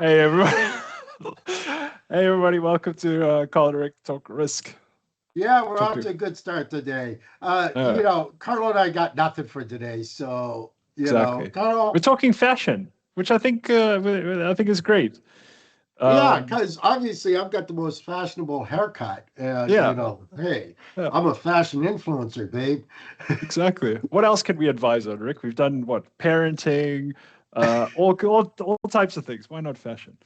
Hey everybody. Hey everybody, welcome to Call and Rick Talk Risk. Yeah, we're Talk off to to a good start today. uh, Carlo and I got nothing for today. So, exactly. We're Carlo, talking fashion, which I think is great. yeah, Um, because obviously I've got the most fashionable haircut. And, yeah, hey, yeah, I'm a fashion influencer, babe. exactly. What else can we advise on, Rick? We've done what? Parenting, all types of things. Why not fashion?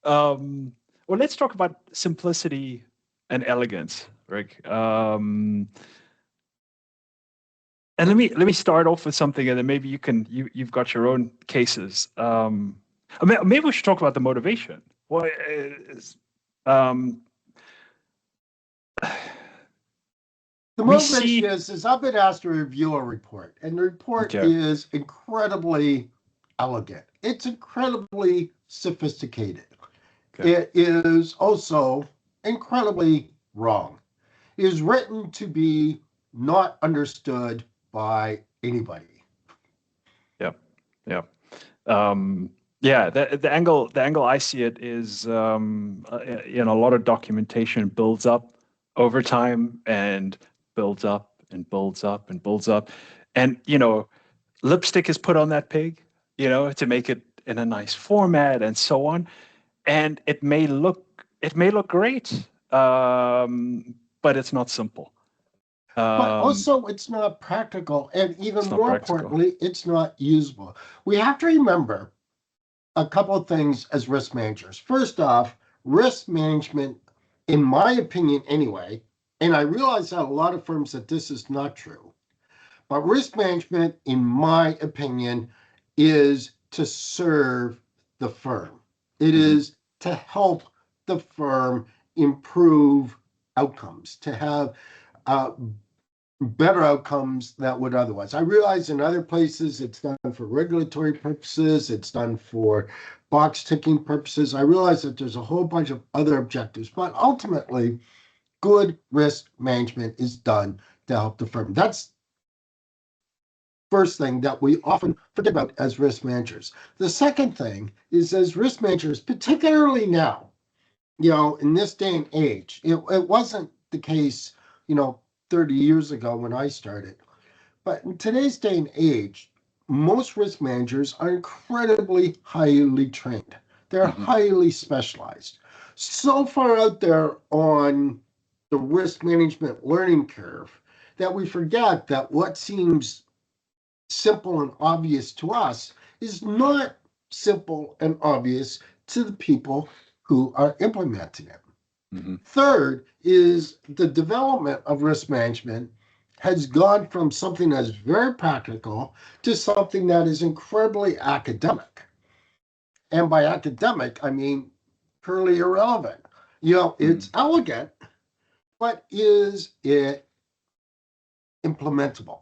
Um, well, let's talk about simplicity and elegance, Rick. And let me start off with something, and then maybe you've got your own cases. Maybe we should talk about the motivation. Well, um, The we motivation see. is I've been asked to review a report, and the report Okay, is incredibly elegant. It's incredibly sophisticated. okay, It is also incredibly wrong. It is written to be not understood by anybody. yeah, yeah, yeah. The angle I see it is, a lot of documentation builds up over time and builds up and builds up and builds up, and lipstick is put on that pig, to make it in a nice format and so on. And it may look great, but it's not simple. But Um, also, it's not practical. And even it's not more practical. importantly, it's not usable. We have to remember a couple of things as risk managers. First off, risk management, in my opinion anyway, and I realize that a lot of firms that this is not true, but risk management, in my opinion, is to serve the firm. It Hmm. is to help the firm improve outcomes, to have uh, better outcomes that would otherwise. I realize in other places it's done for regulatory purposes, it's done for box ticking purposes. I realize that there's a whole bunch of other objectives, but ultimately, good risk management is done to help the firm. That's first thing that we often forget about as risk managers. The second thing is, as risk managers, particularly now, in this day and age, it wasn't the case, 30 years ago when I started. But in today's day and age, most risk managers are incredibly highly trained. They're Hmm. highly specialized. So far out there on the risk management learning curve that we forget that what seems simple and obvious to us is not simple and obvious to the people who are implementing it. Hmm. Third is the development of risk management has gone from something that's very practical to something that is incredibly academic. And by academic, I mean purely irrelevant. It's Hmm. elegant, but is it implementable?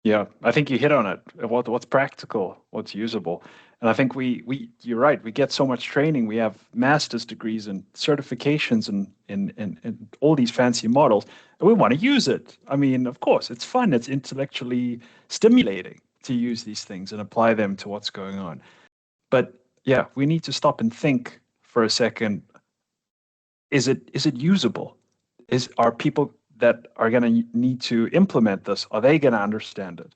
Yeah, I think you hit on it. What's practical, what's usable, and I think you're right. We get so much training. We have master's degrees and certifications and all these fancy models, and we want to use it. I mean, of course, it's fun. It's intellectually stimulating to use these things and apply them to what's going on. But yeah, we need to stop and think for a second. Is it usable? Are people that are going to need to implement this, are they going to understand it?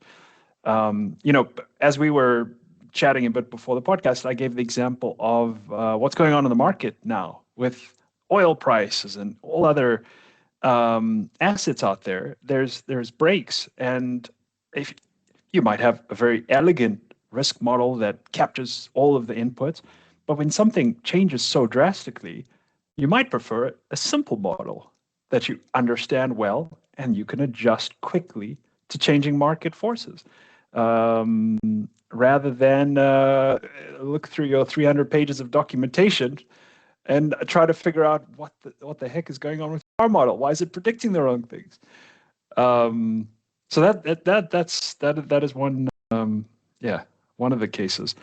As we were chatting a bit before the podcast, I gave the example of what's going on in the market now with oil prices and all other assets out there. There's breaks, and if you might have a very elegant risk model that captures all of the inputs, but when something changes so drastically, you might prefer a simple model that you understand well and you can adjust quickly to changing market forces. Um, Rather than look through your 300 pages of documentation and try to figure out what the heck is going on with our model. Why is it predicting the wrong things? Um, so that is one, yeah, one of the cases.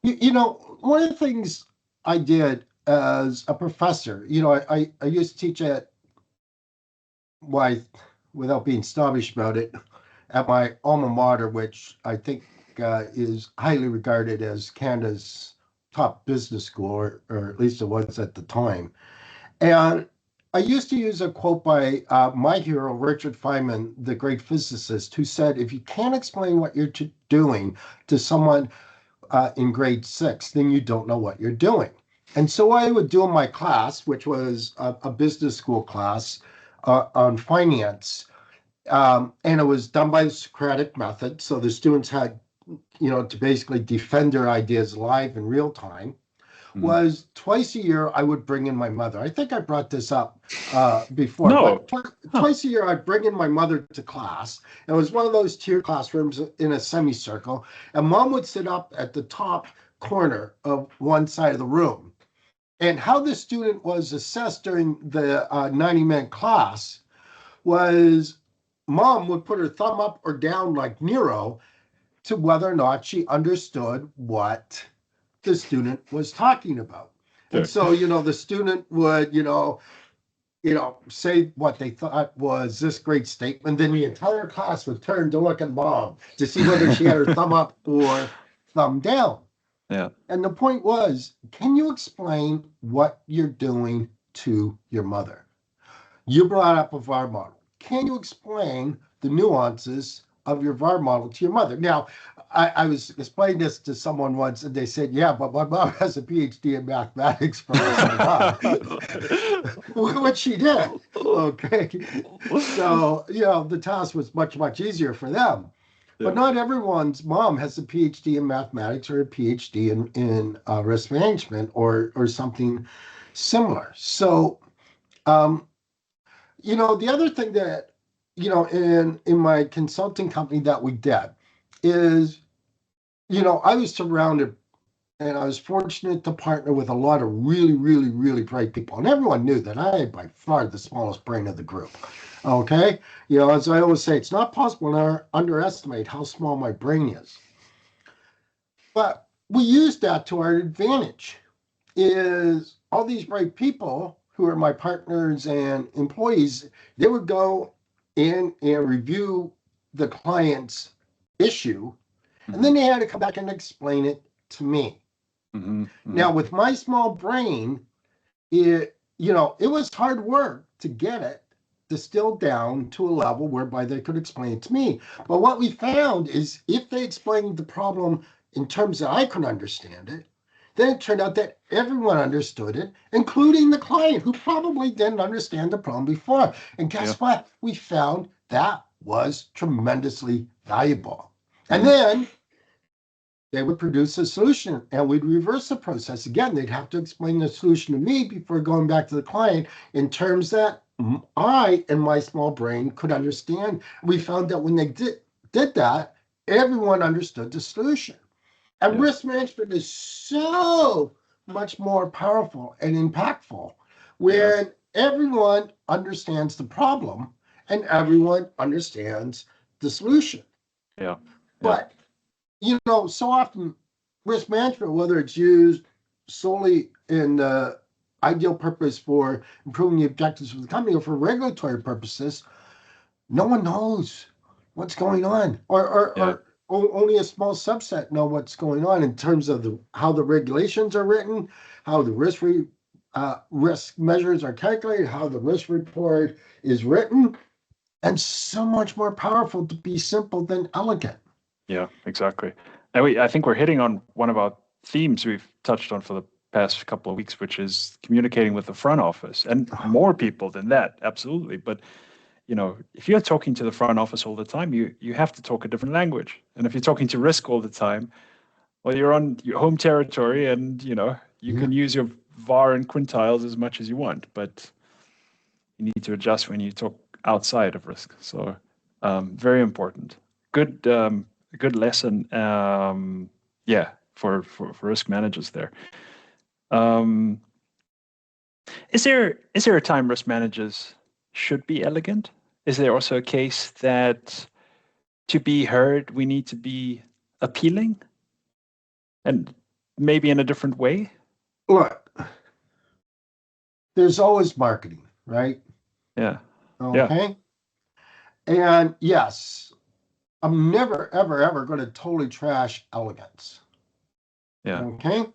One of the things I did as a professor, I used to teach at why, without being snobbish about it, at my alma mater, which I think is highly regarded as Canada's top business school, or at least it was at the time. And I used to use a quote by my hero, Richard Feynman, the great physicist, who said, if you can't explain what you're doing to someone in grade 6, then you don't know what you're doing. And so what I would do in my class, which was a business school class on finance, and it was done by the Socratic method. So the students had, to basically defend their ideas live in real time, was twice a year I would bring in my mother. I think I brought this up before, No. but twice a year I'd bring in my mother to class. It was one of those tier classrooms in a semicircle, and mom would sit up at the top corner of one side of the room. And how the student was assessed during the 90-minute class was mom would put her thumb up or down like Nero to whether or not she understood what the student was talking about. And so, the student would, say what they thought was this great statement. Then the entire class would turn to look at mom to see whether she had her thumb up or thumb down. Yeah. And the point was, can you explain what you're doing to your mother? You brought up a VAR model. Can you explain the nuances of your VAR model to your mother? Now, I was explaining this to someone once, and they said, yeah, but my mom has a PhD in mathematics from which she did. Okay. So, the task was much, much easier for them. Yeah. But not everyone's mom has a PhD in mathematics or a PhD in risk management or something similar. So, the other thing that, in my consulting company that we did is, I was surrounded and I was fortunate to partner with a lot of really, really, really bright people. And everyone knew that I had by far the smallest brain of the group. Okay. As I always say, it's not possible to underestimate how small my brain is. But we used that to our advantage. Is all these bright people who are my partners and employees, they would go in and review the client's issue, and then they had to come back and explain it to me. Now, with my small brain, it was hard work to get it distilled down to a level whereby they could explain it to me. But what we found is if they explained the problem in terms that I could understand it, then it turned out that everyone understood it, including the client, who probably didn't understand the problem before. And guess what? We found that was tremendously valuable. And then they would produce a solution, and we'd reverse the process. Again, they'd have to explain the solution to me before going back to the client in terms that I and my small brain could understand. We found that when they did that, everyone understood the solution. And risk management is so much more powerful and impactful when everyone understands the problem and everyone understands the solution. Yeah. But, so often risk management, whether it's used solely in the ideal purpose for improving the objectives of the company or for regulatory purposes, no one knows what's going on. Or only a small subset know what's going on in terms of how the regulations are written, how the risk measures are calculated, how the risk report is written, and so much more powerful to be simple than elegant. Yeah, exactly. And I think we're hitting on one of our themes we've touched on for the past couple of weeks, which is communicating with the front office and more people than that. Absolutely. But if you're talking to the front office all the time, you have to talk a different language. And if you're talking to risk all the time, well, you're on your home territory, and you can use your VAR and quintiles as much as you want, but you need to adjust when you talk outside of risk. So very important. Good lesson. For risk managers there. Is there a time risk managers should be elegant? Is there also a case that to be heard, we need to be appealing and maybe in a different way? Look, there's always marketing, right? Yeah. Okay. Yeah. And yes, I'm never, ever, ever going to totally trash elegance. Yeah. Okay.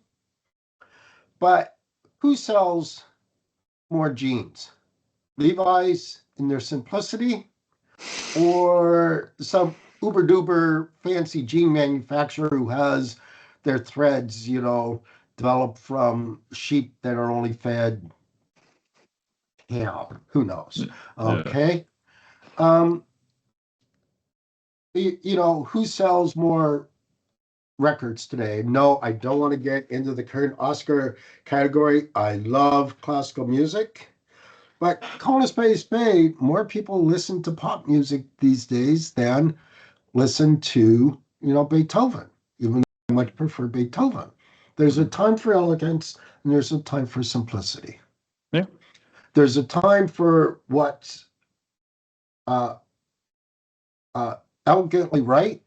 But who sells more jeans? Levi's in their simplicity, or some uber duper fancy jean manufacturer who has their threads, developed from sheep that are only fed who knows? Yeah. Okay. Who sells more records today? No, I don't want to get into the current Oscar category. I love classical music. But calling a spade, more people listen to pop music these days than listen to, Beethoven, even though I much prefer Beethoven. There's a time for elegance and there's a time for simplicity. Yeah. There's a time for what's uh, elegantly right,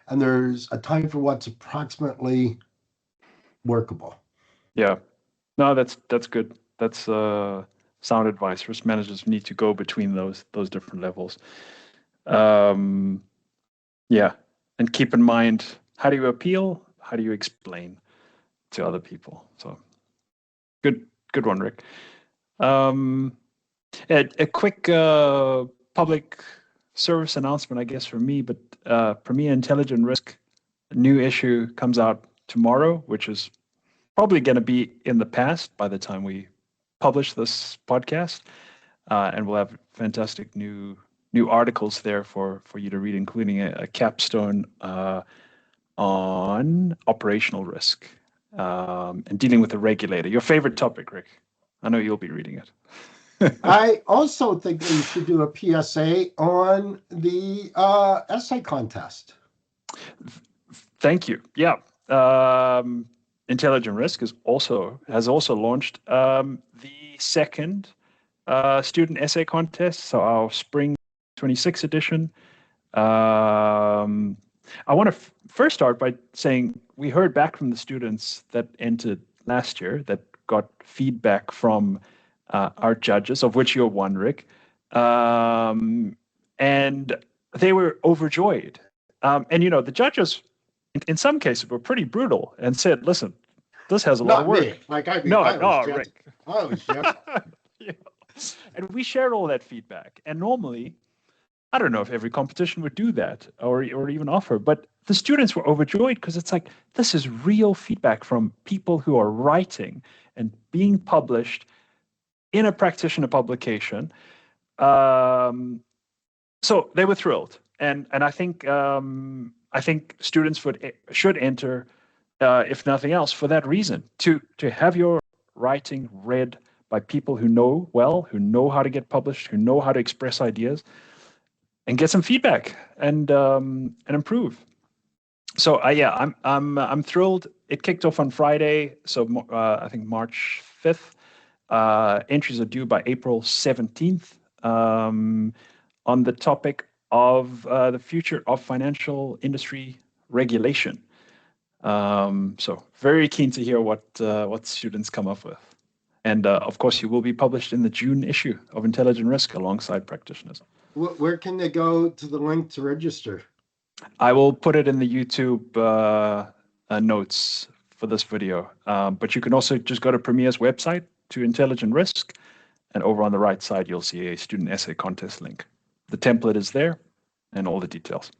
and there's a time for what's approximately workable. Yeah. No, that's good. That's sound advice. Risk managers need to go between those different levels. Yeah, and keep in mind, how do you appeal? How do you explain to other people? So good one, Rick. Um, a quick public service announcement, I guess, for me, but Premier Intelligent Risk, a new issue comes out tomorrow, which is probably going to be in the past by the time we publish this podcast, and we'll have fantastic new articles there for you to read, including a capstone on operational risk and dealing with the regulator. Your favorite topic, Rick. I know you'll be reading it. I also think we should do a PSA on the essay contest. Thank you. Yeah. Intelligent Risk has also launched the second student essay contest, so our spring 26 edition. I want to first start by saying we heard back from the students that entered last year that got feedback from our judges, of which you're one, Rick, and they were overjoyed. And the judges, in some cases, were pretty brutal and said, "Listen, this has a lot of Not work." me. Like No, I was gentle. Rick. I was gentle. Yeah. And we shared all that feedback. And normally, I don't know if every competition would do that or even offer, but the students were overjoyed because it's like, this is real feedback from people who are writing and being published in a practitioner publication. So they were thrilled. And I think students should enter, if nothing else, for that reason, to have your writing read by people who know well, who know how to get published, who know how to express ideas, and get some feedback and improve. So yeah, I'm thrilled. It kicked off on Friday, so I think March 5th. Entries are due by April 17th on the topic of the future of financial industry regulation. So very keen to hear what students come up with. And of course, you will be published in the June issue of Intelligent Risk alongside practitioners. Where can they go to the link to register? I will put it in the YouTube notes for this video. But you can also just go to Premier's website to Intelligent Risk, and over on the right side, you'll see a student essay contest link. The template is there and all the details.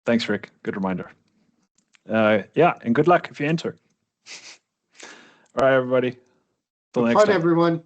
Thanks, Rick. Good reminder. Yeah, and good luck if you enter. All right, everybody. Till next time. Everyone.